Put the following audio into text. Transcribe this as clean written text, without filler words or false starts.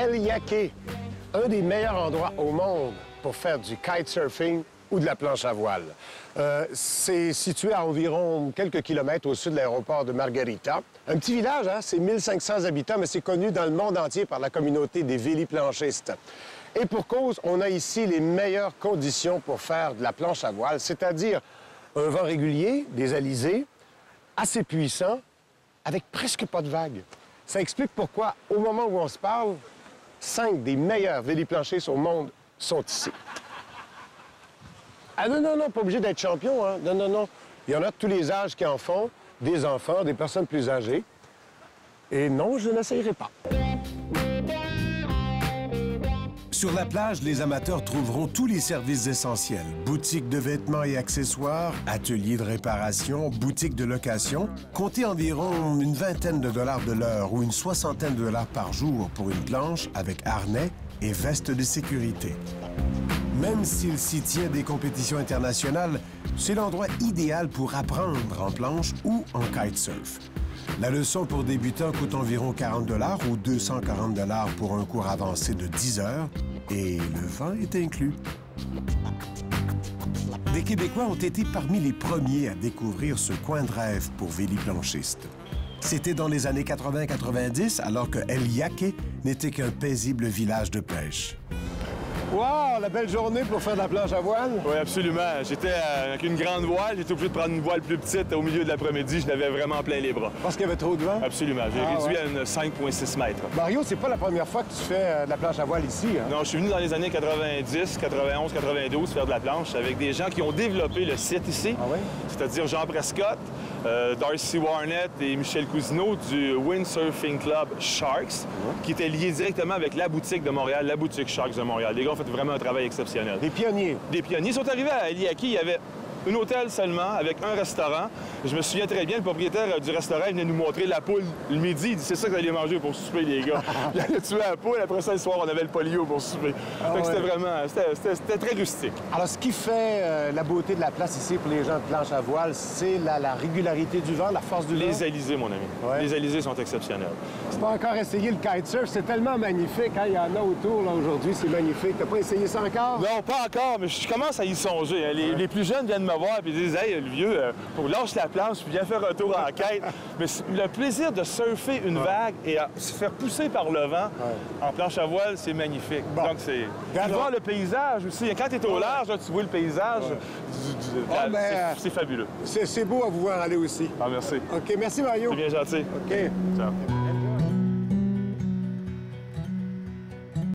El Yaqui, un des meilleurs endroits au monde pour faire du kitesurfing ou de la planche à voile. C'est situé à environ quelques kilomètres au sud de l'aéroport de Margarita. Un petit village, hein? C'est 1500 habitants, mais c'est connu dans le monde entier par la communauté des véliplanchistes. Et pour cause, on a ici les meilleures conditions pour faire de la planche à voile, c'est-à-dire un vent régulier, des alizés, assez puissants, avec presque pas de vagues. Ça explique pourquoi, au moment où on se parle, 5 des meilleurs véliplanchistes au monde sont ici. Ah non, non, non, pas obligé d'être champion, hein? Non, non, non. Il y en a de tous les âges qui en font, des enfants, des personnes plus âgées. Et non, je n'essayerai pas. Sur la plage, les amateurs trouveront tous les services essentiels. Boutique de vêtements et accessoires, atelier de réparation, boutique de location. Comptez environ une vingtaine de dollars de l'heure ou une soixantaine de dollars par jour pour une planche avec harnais et veste de sécurité. Même s'il s'y tient des compétitions internationales, c'est l'endroit idéal pour apprendre en planche ou en kitesurf. La leçon pour débutants coûte environ 40 $ ou 240 $ pour un cours avancé de 10 heures et le vent est inclus. Des Québécois ont été parmi les premiers à découvrir ce coin de rêve pour véliplanchistes. C'était dans les années 80-90, alors que El Yaqui n'était qu'un paisible village de pêche. Wow, la belle journée pour faire de la planche à voile. Oui, absolument. J'étais avec une grande voile. J'étais obligé de prendre une voile plus petite au milieu de l'après-midi. Je l'avais vraiment plein les bras. Parce qu'il y avait trop de vent? Absolument. J'ai réduit à une 5,6 mètres. Mario, c'est pas la première fois que tu fais de la planche à voile ici, hein? Non, je suis venu dans les années 90, 91, 92 faire de la planche avec des gens qui ont développé le site ici. Ah oui? C'est-à-dire Jean Prescott, Darcy Warnett et Michel Cousineau du Windsurfing Club Sharks, qui étaient liés directement avec la boutique de Montréal, la boutique Sharks de Montréal. Les gars ont fait vraiment un travail exceptionnel. Des pionniers. Des pionniers. Ils sont arrivés à El Yaqui, il y avait un hôtel seulement, avec un restaurant. Je me souviens très bien, le propriétaire du restaurant il venait nous montrer la poule le midi. Il dit, c'est ça que vous allez manger pour souper, les gars. Il allait tuer la poule, après ça, le soir, on avait le polio pour souper. C'était vraiment, c'était très rustique. Alors, ce qui fait la beauté de la place ici pour les gens de planche à voile, c'est la régularité du vent, la force du vent. Les alizés, mon ami. Ouais. Les alizés sont exceptionnels. Tu pas encore essayé le kitesurf, c'est tellement magnifique. Hein? Il y en a autour, là, aujourd'hui, c'est magnifique. T'as pas essayé ça encore? Non, pas encore, mais je commence à y songer. Les plus jeunes viennent me voir et disent, hey, le vieux, pour lâche la planche puis viens faire un tour en quête. Mais le plaisir de surfer une vague et se faire pousser par le vent en planche à voile, c'est magnifique. Bon. Donc, c'est. Tu vois le paysage aussi. Quand tu es au large, là, tu vois le paysage. C'est fabuleux. C'est beau à vous voir aller aussi. Ah, merci. OK, merci, Mario. C'est bien gentil. OK. Ciao.